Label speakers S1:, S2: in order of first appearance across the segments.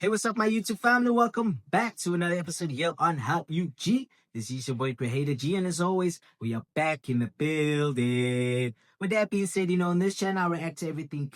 S1: Hey, what's up, my YouTube family? Welcome back to another episode here on Help You G. This is your boy Creator G, and as always, we are back in the building. With that being said, on this channel, I react to everything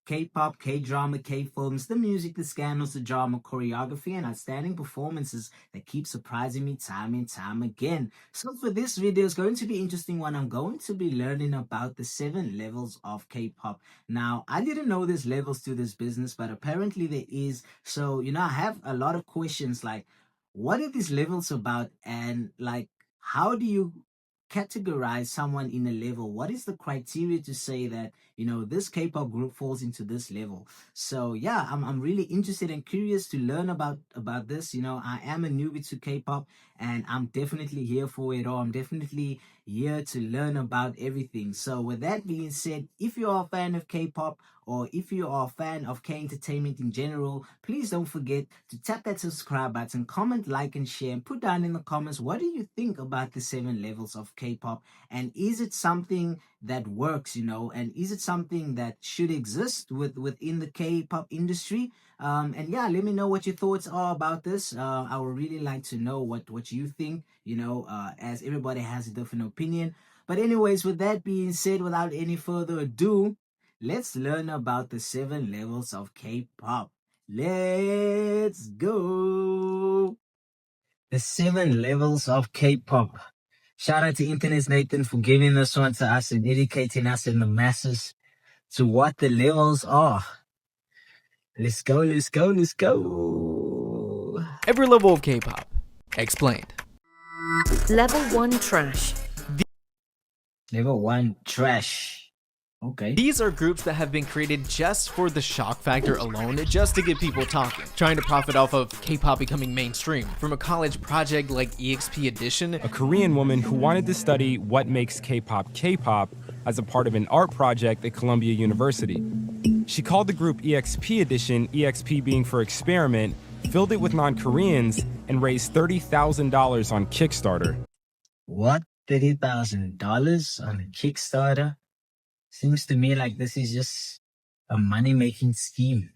S1: K-pop, K-drama, K-films, the music, the scandals, the drama, choreography, and outstanding performances that keep surprising me time and time again. So for this video, it's going to be an interesting one. I'm going to be learning about the 7 levels of K-pop. Now, I didn't know there's levels to this business, but apparently there is. So, I have a lot of questions like, what are these levels about? And like, how do you categorize someone in a level? What is the criteria to say that, this K-pop group falls into this level? So yeah, I'm really interested and curious to learn about this. I am a newbie to K-pop and I'm definitely here for it all. I'm definitely here to learn about everything. So with that being said, if you are a fan of K-pop or if you are a fan of K-entertainment in general, please don't forget to tap that subscribe button, comment, like, and share, and put down in the comments, what do you think about the 7 levels of K-pop? And is it something that works, and is it something that should exist within the K-pop industry? And yeah, let me know what your thoughts are about this. I would really like to know what you think, as everybody has a different opinion. But anyways, with that being said, without any further ado, let's learn about the 7 levels of K-pop. Let's go. The 7 levels of K-pop. Shout out to Internet's Nathan for giving this one to us and educating us in the masses to what the levels are. Let's go, let's go, let's go.
S2: Every level of K-pop. Explained.
S3: Level 1 trash.
S1: Level 1 trash. Okay.
S2: These are groups that have been created just for the shock factor alone, just to get people talking, trying to profit off of K-pop becoming mainstream. From a college project like EXP Edition,
S4: a Korean woman who wanted to study what makes K-pop K-pop as a part of an art project at Columbia University. She called the group EXP Edition, EXP being for experiment, filled it with non-Koreans, and raised $30,000 on Kickstarter.
S1: What? $30,000 on a Kickstarter? Seems to me like this is just a money-making scheme.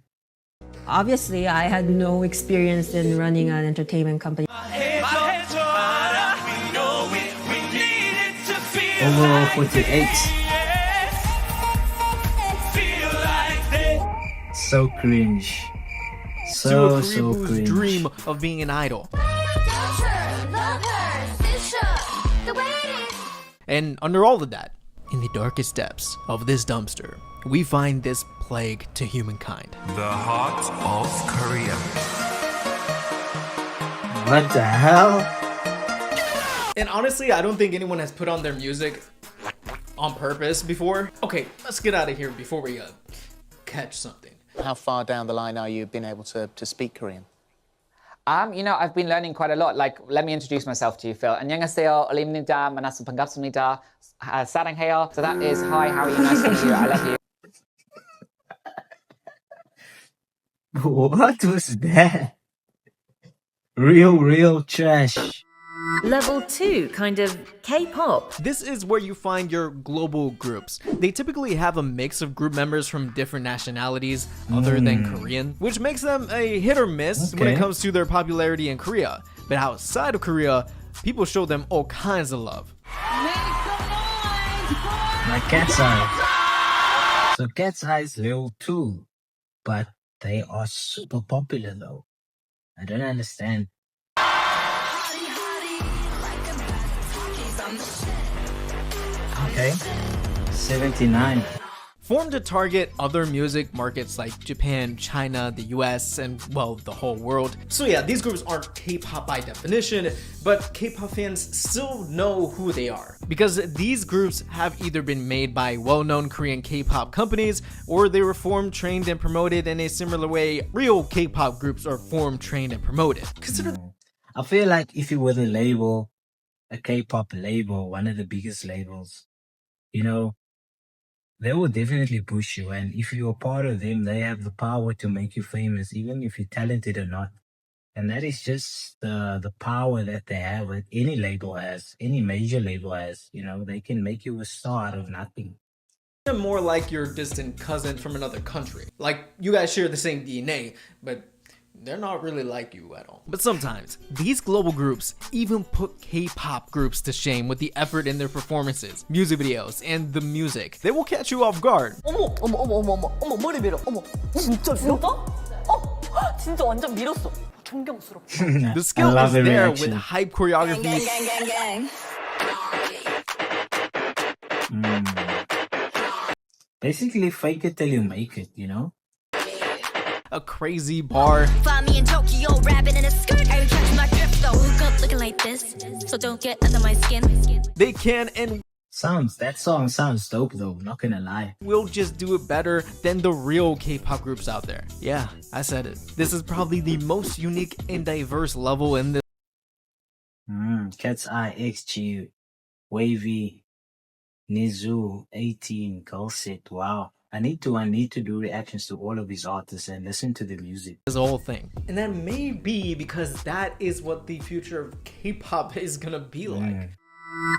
S3: Obviously, I had no experience in running an entertainment company.
S1: Overall 48. So cringe. So cringe.
S2: Dream of being an idol. And under all of that, in the darkest depths of this dumpster, we find this plague to humankind.
S5: The heart of Korea.
S1: What the hell?
S2: And honestly, I don't think anyone has put on their music on purpose before. Okay, let's get out of here before we catch something.
S6: How far down the line are you being able to speak Korean?
S7: I've been learning quite a lot. Like, let me introduce myself to you, Phil. 안녕하세요, 올림입니다. 만나서 반갑습니다. 사랑해요. So that is, hi, how are you? Nice to meet you. I love you.
S1: What was that? Real trash.
S3: Level 2, kind of K-pop.
S2: This is where you find your global groups. They typically have a mix of group members from different nationalities other than Korean, which makes them a hit or miss when it comes to their popularity in Korea. But outside of Korea, people show them all kinds of love.
S1: Like Cat's Eye. So Cat's Eye is level 2, but they are super popular though. I don't understand. Okay, 79.
S2: Formed to target other music markets like Japan, China, the US, and well, the whole world. So yeah, these groups aren't K-pop by definition, but K-pop fans still know who they are. Because these groups have either been made by well-known Korean K-pop companies, or they were formed, trained, and promoted in a similar way real K-pop groups are formed, trained, and promoted.
S1: I feel like if you were the label, a K-pop label, one of the biggest labels, they will definitely push you. And if you're a part of them, they have the power to make you famous, even if you're talented or not. And that is just the power that they have, that any label has, any major label has. They can make you a star out of nothing.
S2: More like your distant cousin from another country. Like, you guys share the same DNA, but they're not really like you at all. But sometimes, these global groups even put K-pop groups to shame with the effort in their performances, music videos, and the music. They will catch you off guard.
S8: 어머 머리 밀어. 어머 진짜 밀어? 진짜 완전 밀었어. 존경스럽다.
S2: The skill
S1: love
S2: is
S1: the
S2: there
S1: reaction.
S2: with hype choreography,
S1: Basically, fake it till you make it, you know?
S2: a crazy bar,
S9: Find me in Tokyo, rapping in a skirt. I catch my drift though. Woke up looking like this, so don't get under my skin.
S2: they can and
S1: That song sounds dope though, not gonna lie.
S2: will just do it better than the real K-pop groups out there. Yeah, I said it. This is probably the most unique and diverse level in this.
S1: Cat's Eye, XG, Wavy, Nizu, 18, Gulsit. Wow. I need to do reactions to all of these artists and listen to the music.
S2: This whole thing. And that may be because that is what the future of K-pop is gonna be like.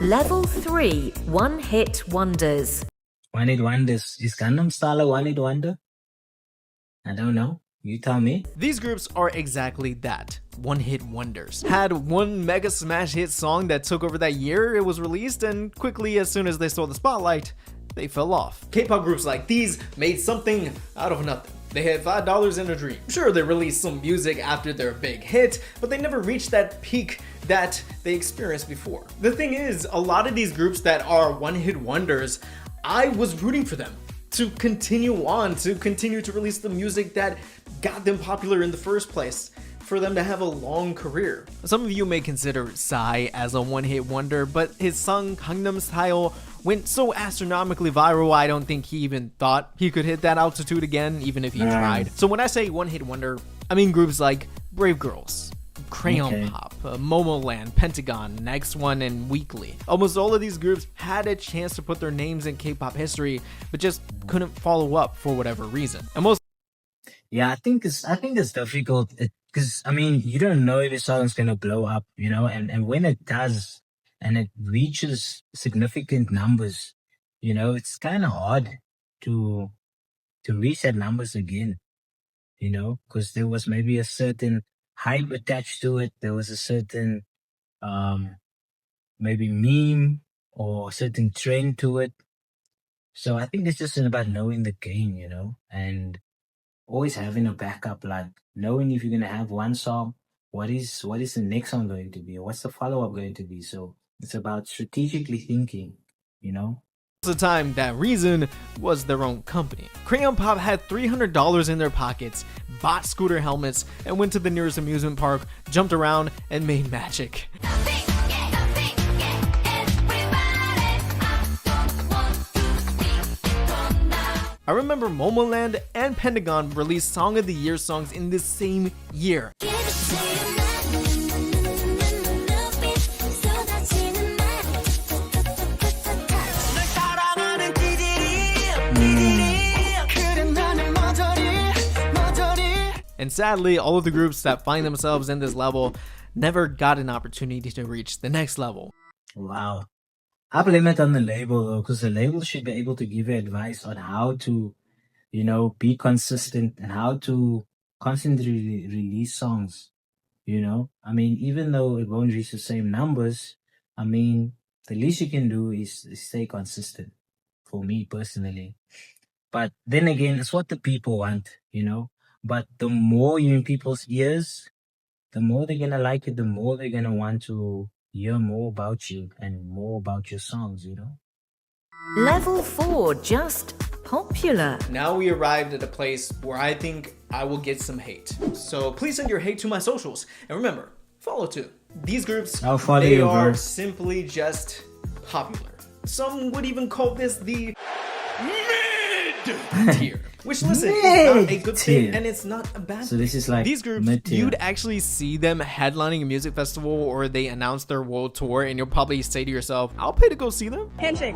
S10: Level 3 One Hit Wonders.
S1: One Hit Wonders. Is Gangnam Style a One Hit Wonder? I don't know. You tell me.
S2: These groups are exactly that, one-hit wonders. Had one mega smash hit song that took over that year it was released, and quickly as soon as they saw the spotlight, they fell off. K-pop groups like these made something out of nothing. They had $5 in a dream. Sure, they released some music after their big hit, but they never reached that peak that they experienced before. The thing is, a lot of these groups that are one-hit wonders, I was rooting for them to continue on, to continue to release the music that got them popular in the first place, for them to have a long career. Some of you may consider Psy as a one-hit wonder, but his song Gangnam Style went so astronomically viral, I don't think he even thought he could hit that altitude again, even if he tried. So when I say one-hit wonder, I mean groups like Brave Girls, Crayon Pop, Momoland, Pentagon, Next One, and Weekly. Almost all of these groups had a chance to put their names in K-pop history, but just couldn't follow up for whatever reason. And most
S1: Yeah, I think it's difficult because I mean you don't know if a song's gonna blow up, you know, and when it does and it reaches significant numbers, you know, it's kind of hard to reach that numbers again, you know, because there was maybe a certain hype attached to it. There was a certain maybe meme or certain trend to it. So I think it's just about knowing the game, you know, and always having a backup, like knowing if you're gonna have one song, what is the next song going to be, or what's the follow-up going to be. So it's about strategically thinking, you know.
S2: of the time, that reason was their own company. Crayon Pop had $300 in their pockets, bought scooter helmets, and went to the nearest amusement park, jumped around, and made magic. I remember Momoland and Pentagon released Song of the Year songs in the same year. And sadly, all of the groups that find themselves in this level never got an opportunity to reach the next level.
S1: Wow. I blame it on the label though, because the label should be able to give you advice on how to, you know, be consistent and how to constantly release songs, you know. I mean, even though it won't reach the same numbers, I mean, the least you can do is stay consistent, for me personally. But then again, it's what the people want, you know. But the more you're in people's ears, the more they're gonna like it, the more they're gonna want to hear more about you and more about your songs, you know?
S10: Level 4, just popular.
S2: Now we arrived at a place where I think I will get some hate. So please send your hate to my socials. And remember, follow too. These groups,
S1: I'll follow
S2: they
S1: you,
S2: are
S1: bro.
S2: simply just popular. Some would even call this the mid tier. Which, listen, is not a good thing,
S1: Mid-tier.
S2: and it's not a bad
S1: So
S2: thing.
S1: this is like
S2: These groups,
S1: mid-tier.
S2: you'd actually see them headlining a music festival or they announce their world tour, and you'll probably say to yourself, I'll pay to go see them.
S8: Handshake.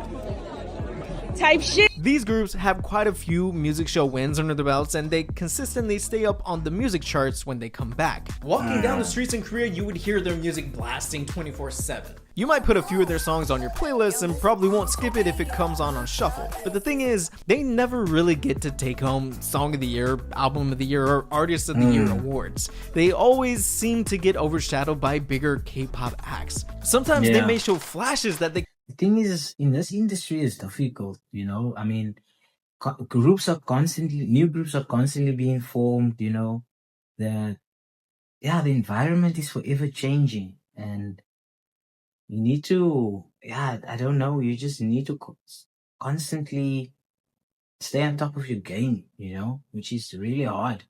S8: Type shit.
S2: These groups have quite a few music show wins under their belts, and they consistently stay up on the music charts when they come back. Walking down the streets in Korea, you would hear their music blasting 24/7. You might put a few of their songs on your playlist and probably won't skip it if it comes on shuffle. But the thing is, they never really get to take home Song of the Year, Album of the Year, or Artist of the Year awards. They always seem to get overshadowed by bigger K-pop acts. Sometimes they may show flashes that they...
S1: The thing is, in this industry, it's difficult, you know? I mean, new groups are constantly being formed, you know? The environment is forever changing, and you need to, I don't know, you just need to constantly stay on top of your game, you know, which is really hard.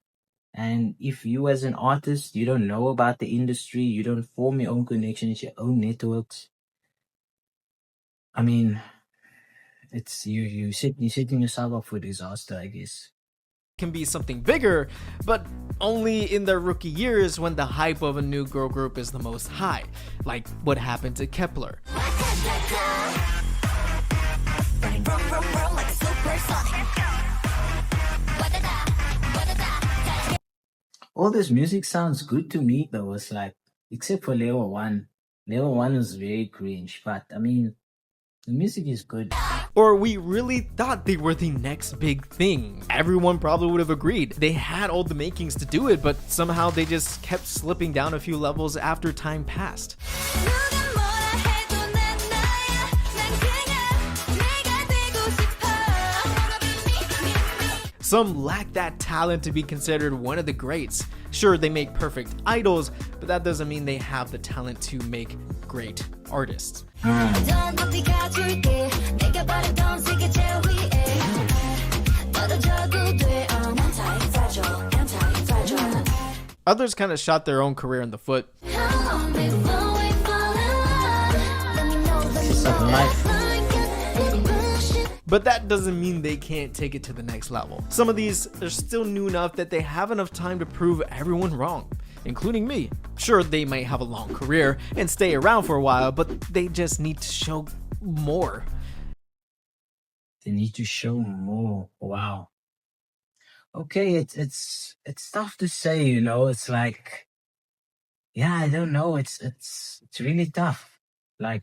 S1: And if you as an artist, you don't know about the industry, you don't form your own connections, your own networks, I mean, it's you're setting yourself up for disaster, I guess.
S2: Can be something bigger, but only in their rookie years when the hype of a new girl group is the most high, like what happened to Kepler.
S1: All this music sounds good to me though. It's like, except for level 1. Level 1 was very cringe, but I mean, the music is good.
S2: Or we really thought they were the next big thing. Everyone probably would have agreed. They had all the makings to do it, but somehow they just kept slipping down a few levels after time passed. Some lack that talent to be considered one of the greats. Sure, they make perfect idols, but that doesn't mean they have the talent to make great artists. Others kind of shot their own career in the foot. But that doesn't mean they can't take it to the next level. Some of these are still new enough that they have enough time to prove everyone wrong, including me. Sure, they might have a long career and stay around for a while, but they just need to show more.
S1: They need to show more. Wow. Okay, it's tough to say, you know. It's like, I don't know. It's really tough. Like,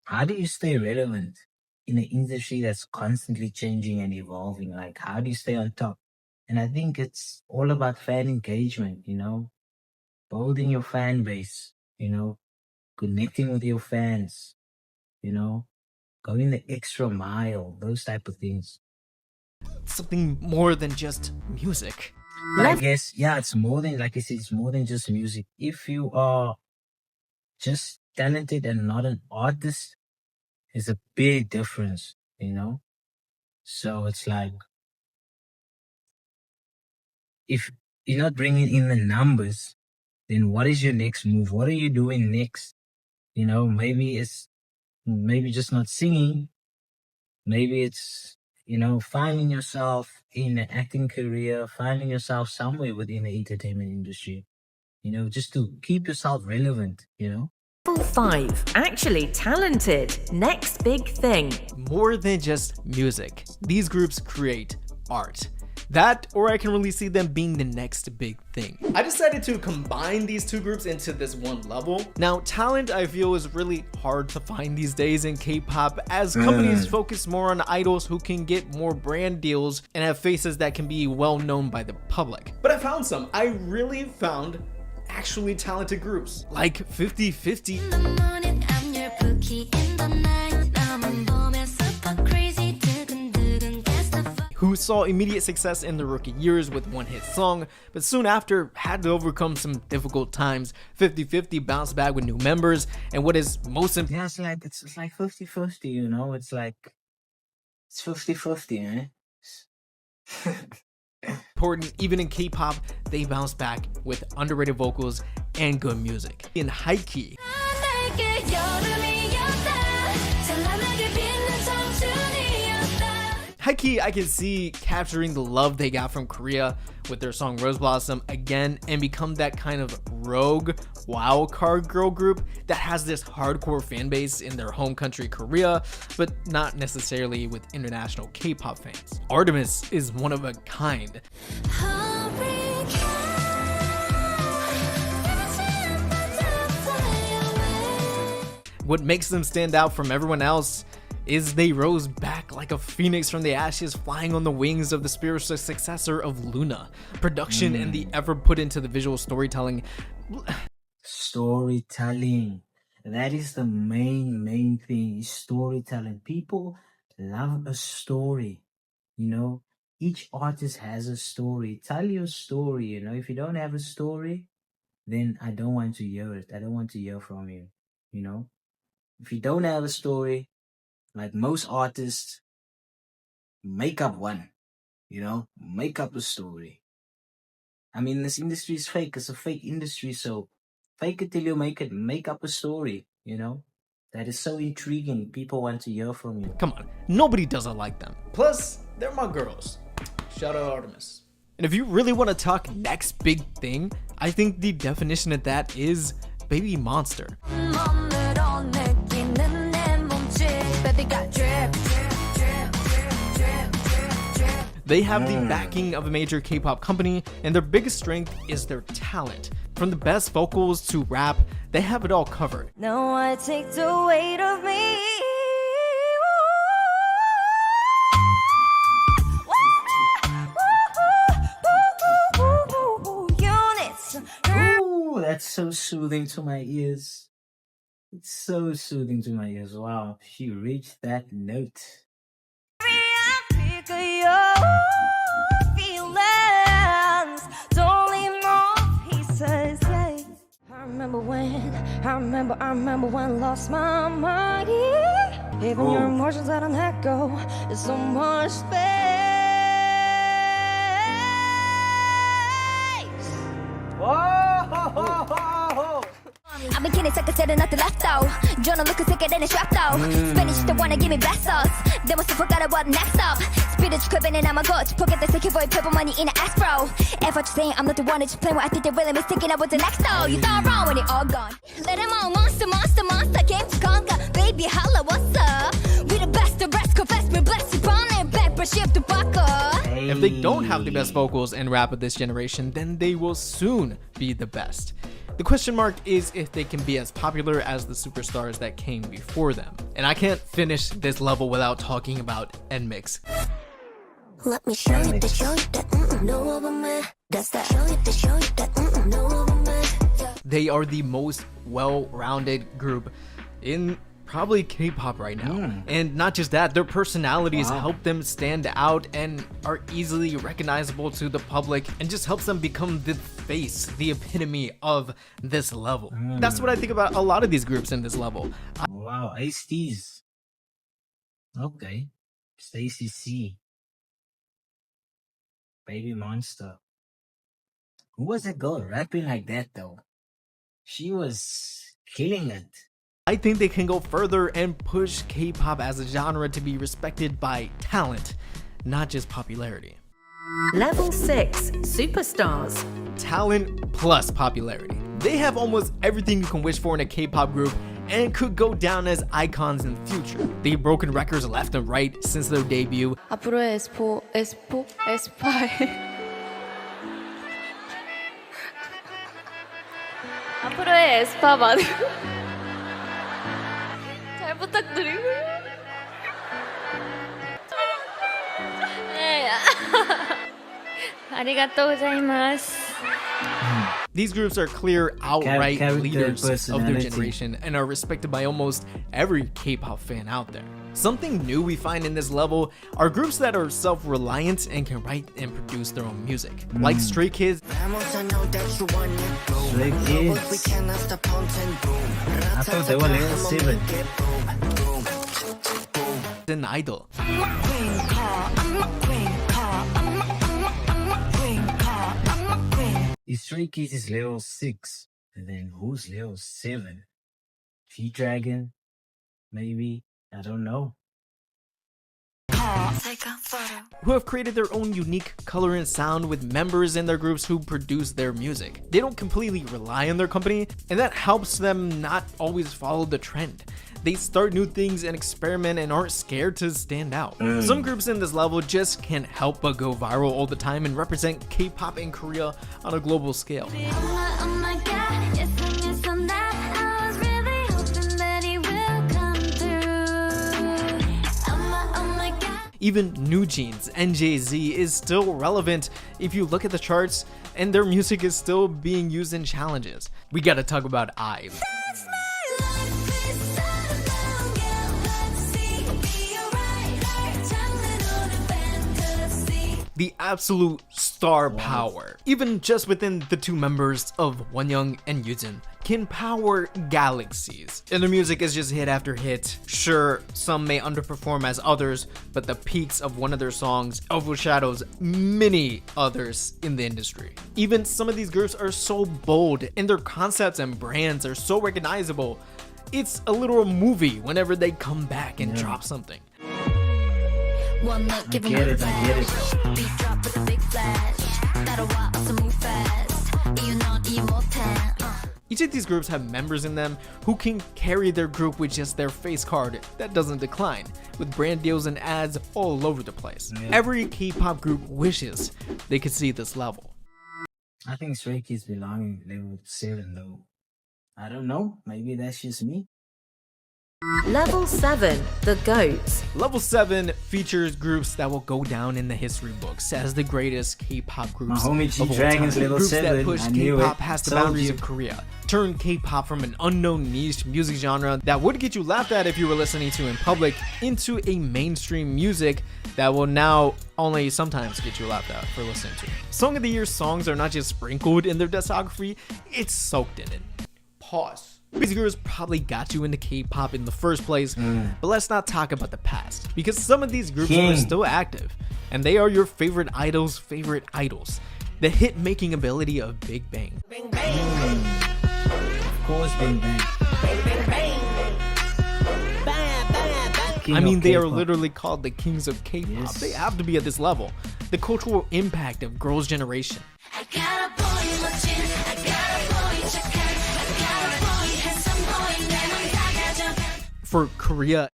S1: how do you stay relevant in an industry that's constantly changing and evolving? Like, how do you stay on top? And I think it's all about fan engagement, you know, building your fan base, you know, connecting with your fans, you know, going the extra mile, those type of things.
S2: Something more than just music.
S1: But I guess, it's more than, like I said, it's more than just music. If you are just talented and not an artist, there's a big difference, you know? So it's like, if you're not bringing in the numbers, then what is your next move? What are you doing next? You know, maybe just not singing. Maybe it's, you know, finding yourself in an acting career, finding yourself somewhere within the entertainment industry, you know, just to keep yourself relevant, you know?
S10: Level 5. Actually talented. Next big thing.
S2: More than just music. These groups create art. That, or I can really see them being the next big thing. I decided to combine these two groups into this one level. Now, talent I feel is really hard to find these days in K-pop, as companies focus more on idols who can get more brand deals and have faces that can be well known by the public. But I found some. I really found actually talented groups like 50/50. Who saw immediate success in their rookie years with one hit song, but soon after had to overcome some difficult times. 50/50 bounced back with new members, and what is most important,
S1: it's like 50/50, you know. It's 50/50, eh?
S2: Important, even in K-pop, they bounce back with underrated vocals and good music. In Haikey, Haikey, I can see capturing the love they got from Korea with their song Rose Blossom again and become that kind of rogue wildcard girl group that has this hardcore fan base in their home country Korea, but not necessarily with international K-pop fans. Artemis is one of a kind. What makes them stand out from everyone else is they rose back like a phoenix from the ashes, flying on the wings of the spiritual successor of Luna. Production and the effort put into the visual storytelling.
S1: Storytelling. That is the main thing, is storytelling. People love a story. You know, each artist has a story. Tell your story, you know. If you don't have a story, then I don't want to hear it. I don't want to hear from you, you know. If you don't have a story, like most artists, make up one, you know, make up a story. I mean, this industry is fake. It's a fake industry, so fake it till you make it. Make up a story, you know. That is so intriguing. People want to hear from you.
S2: Come on, nobody doesn't like them. Plus, they're my girls. Shout out Artemis. And if you really want to talk next big thing, I think the definition of that is Baby Monster. They have the backing of a major K-pop company, and their biggest strength is their talent. From the best vocals to rap, they have it all covered.
S9: No, I take the weight of me.
S1: Ooh, that's so soothing to my ears. It's so soothing to my ears. Wow, she reached that note.
S9: I remember when I lost my mind. Even your emotions that I let go. There's so much space.
S1: Whoa!
S9: I've been kidding, second said nothing left out. Jonah looking sicker than a strapped out. Spanish don't wanna give me black sauce. They must have forgot about next up. Spirit could be in my gut. Pocket the second boy, purple money in an ass bro. If what you saying, I'm not the one that you play with. I think they're really mistaken about the next though. You thought wrong when it all gone. Let them all monster came to conquer. Baby, holla, what's up? We the best, the rest confess. We bless you, on and back, but shift the buckle.
S2: If they don't have the best vocals and rap of this generation, then they will soon be the best. The question mark is if they can be as popular as the superstars that came before them. And I can't finish this level without talking about NMIXX.
S9: Let me show you that no over me. That's that show you that no over me.
S2: They are the most well-rounded group in probably K-pop right now. And not just that, their personalities help them stand out and are easily recognizable to the public, and just helps them become the face, the epitome of this level. That's what I think about a lot of these groups in this level.
S1: Wow, Ice-T's. Okay. Stacy C. Baby Monster. Who was that girl rapping like that though? She was killing it.
S2: I think they can go further and push K-pop as a genre to be respected by talent, not just popularity.
S10: Level 6, Superstars.
S2: Talent plus popularity. They have almost everything you can wish for in a K-pop group and could go down as icons in the future. They've broken records left and right since their debut.
S8: 앞으로의 S4, S8. 앞으로의 에스파 많은 잘 부탁드리고요. 네. 아리가또 고자이마스.
S2: These groups are clear, outright
S1: Character,
S2: leaders of their
S1: personality.
S2: generation and are respected by almost every K-pop fan out there. Something new we find in this level are groups that are self-reliant and can write and produce their own music, like Stray Kids,
S1: Stray Kids. I thought they were level 7.
S2: and Idol.
S1: Stray Kids is level 6. And then who's level 7? G-Dragon? Maybe? I don't know.
S2: Who have created their own unique color and sound with members in their groups who produce their music. They don't completely rely on their company, and that helps them not always follow the trend. They start new things and experiment and aren't scared to stand out. Some groups in this level just can't help but go viral all the time and represent K-pop in Korea on a global scale. Even New Jeans, NJZ, is still relevant if you look at the charts, and their music is still being used in challenges. We gotta talk about IVE. The absolute star power, even just within the two members of Wonyoung and Yujin, can power galaxies. And their music is just hit after hit. Sure, some may underperform as others, but the peaks of one of their songs overshadows many others in the industry. Even some of these groups are so bold, and their concepts and brands are so recognizable. It's a literal movie whenever they come back and drop something.
S9: One look, give 'em a flash. Beat drop with a big flash. 따라와, 어서 move fast. 이유는 이해 못해.
S2: Each of these groups have members in them who can carry their group with just their face card that doesn't decline, with brand deals and ads all over the place. Every K-pop group wishes they could see this level.
S1: I think Stray Kids belong in level 7 though. I don't know, maybe that's just me.
S10: Level 7, the GOATs.
S2: Level 7 features groups that will go down in the history books as the greatest K-pop groups
S1: My homie
S2: of all
S1: G-Dragon's
S2: time.
S1: level
S2: Groups
S1: 7,
S2: that push
S1: I knew
S2: K-pop
S1: it.
S2: past the
S1: Told
S2: boundaries
S1: you.
S2: of Korea. Turn K-pop from an unknown niche music genre that would get you laughed at if you were listening to in public into a mainstream music that will now only sometimes get you laughed at for listening to. Song of the Year songs are not just sprinkled in their discography, it's soaked in it. Pause. These groups probably got you into K-pop in the first place, but let's not talk about the past, because some of these groups are still active, and they are your favorite idols' favorite idols. The hit-making ability of Big Bang.
S1: Of course, Big Bang.
S2: I mean, they are
S1: K-pop.
S2: literally called the kings of K-pop.
S1: Yes.
S2: They have to be at this level. The cultural impact of Girls' Generation.
S9: I got a boy 멋진, I got a boy 착한, I got a boy handsome boy 내 맘 다 가져.
S2: For Korea,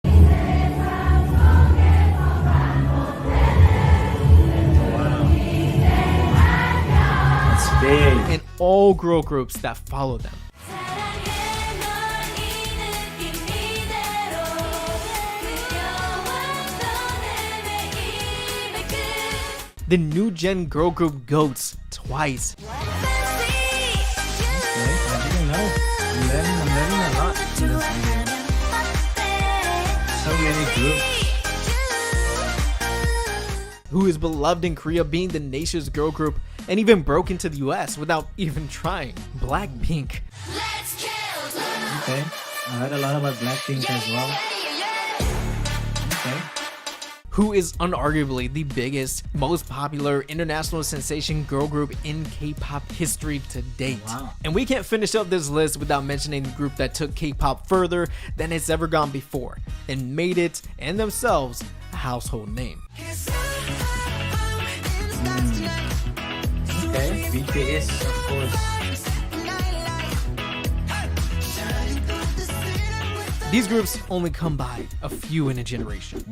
S1: It's big.
S2: and all girl groups that follow them.
S9: 사랑해 널 이 느낌 이대로 느껴왔던 헤매임의 끝.
S2: The new gen girl group GOATs twice.
S1: I didn't know. I'm learning a lot in this video. So many groups.
S2: Who is beloved in Korea, being the nation's girl group, and even broke into the US without even trying. Blackpink.
S1: Okay. I heard a lot about Blackpink as well. Okay.
S2: Who is unarguably the biggest, most popular international sensation girl group in K-pop history to date.
S1: Wow.
S2: And we can't finish up this list without mentioning the group that took K-pop further than it's ever gone before and made it and themselves a household name.
S1: Okay. BTS, of course.
S2: These groups only come by a few in a generation.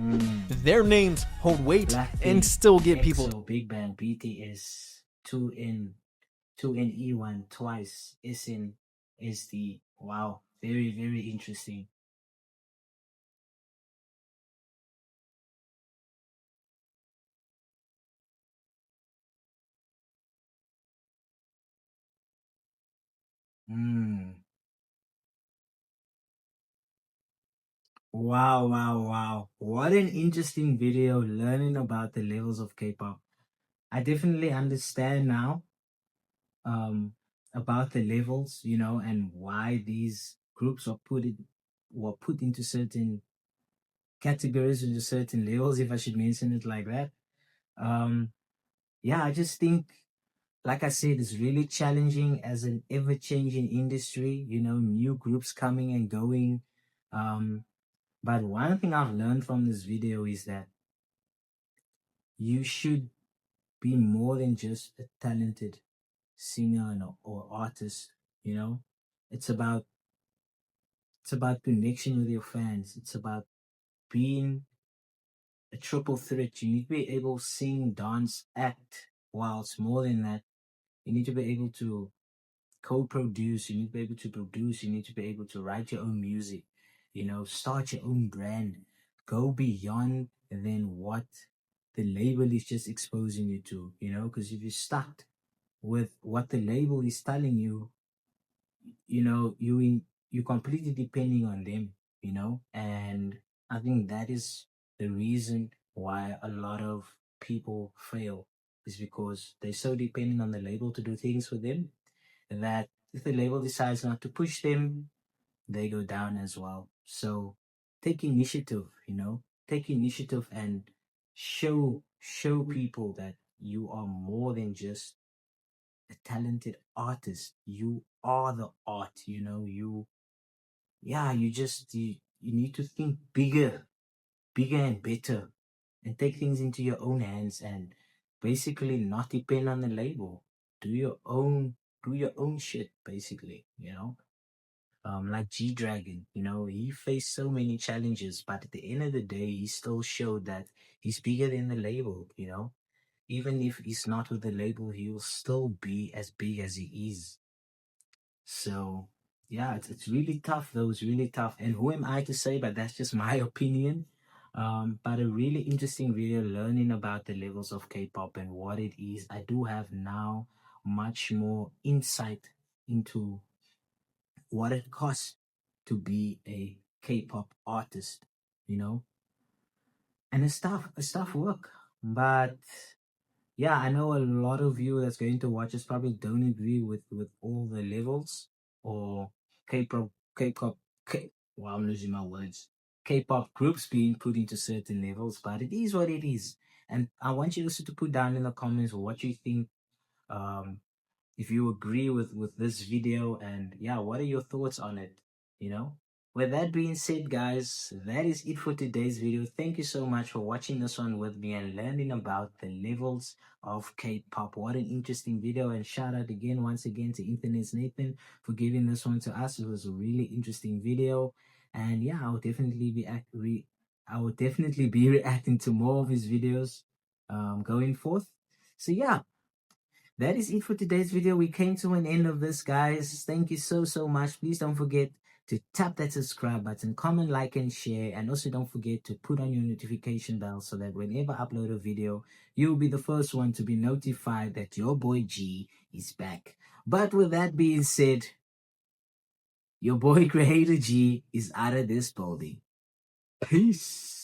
S2: Their names hold weight
S1: Blackpink,
S2: and still get people.
S1: EXO, Big Bang, BTS, 2N, 2NE1, twice, SN, SD. Wow. Very, very interesting. Wow, wow, wow. What an interesting video learning about the levels of K-pop. I definitely understand now about the levels, you know, and why these groups were put into certain categories, into certain levels, if I should mention it like that. Yeah, I just think, like I said, it's really challenging as an ever-changing industry, you know, new groups coming and going. But one thing I've learned from this video is that you should be more than just a talented singer or artist, you know? It's about connection with your fans. It's about being a triple threat. You need to be able to sing, dance, act. While it's more than that, you need to be able to co-produce. You need to be able to produce. You need to be able to write your own music. You know, start your own brand. Go beyond than what the label is just exposing you to, you know, because if you're stuck with what the label is telling you, you know, you completely depending on them, you know. And I think that is the reason why a lot of people fail, is because they're so dependent on the label to do things for them, that if the label decides not to push them, they go down as well. So take initiative, you know, take initiative and show people that you are more than just a talented artist. You are the art, you know. You need to think bigger and better, and take things into your own hands, and basically not depend on the label. Do your own shit, basically, you know. Like G Dragon, you know, he faced so many challenges, but at the end of the day, he still showed that he's bigger than the label, you know. Even if he's not with the label, he will still be as big as he is. So yeah, it's really tough though. It's really tough. And who am I to say? But that's just my opinion. But a really interesting video learning about the levels of K-pop and what it is. I do have now much more insight into what it costs to be a K-pop artist, you know. And it's tough work. But yeah, I know a lot of you that's going to watch this probably don't agree with all the levels, or K-pop, K-pop, K. Well, I'm losing my words. K-pop groups being put into certain levels, but it is what it is. And I want you also to put down in the comments what you think. Um, if you agree with this video, and yeah, what are your thoughts on it, you know. With that being said, guys, that is it for today's video. Thank you so much for watching this one with me and learning about the levels of K-pop. What an interesting video, and shout out again once again to Internet's Nathan for giving this one to us. It was a really interesting video, and yeah, I will definitely be reacting to more of his videos going forth. So yeah, that is it for today's video. We came to an end of this, guys. Thank you so much. Please don't forget to tap that subscribe button, comment, like, and share. And also don't forget to put on your notification bell so that whenever I upload a video, you'll be the first one to be notified that your boy G is back. But with that being said, your boy Creator G is out of this building. Peace.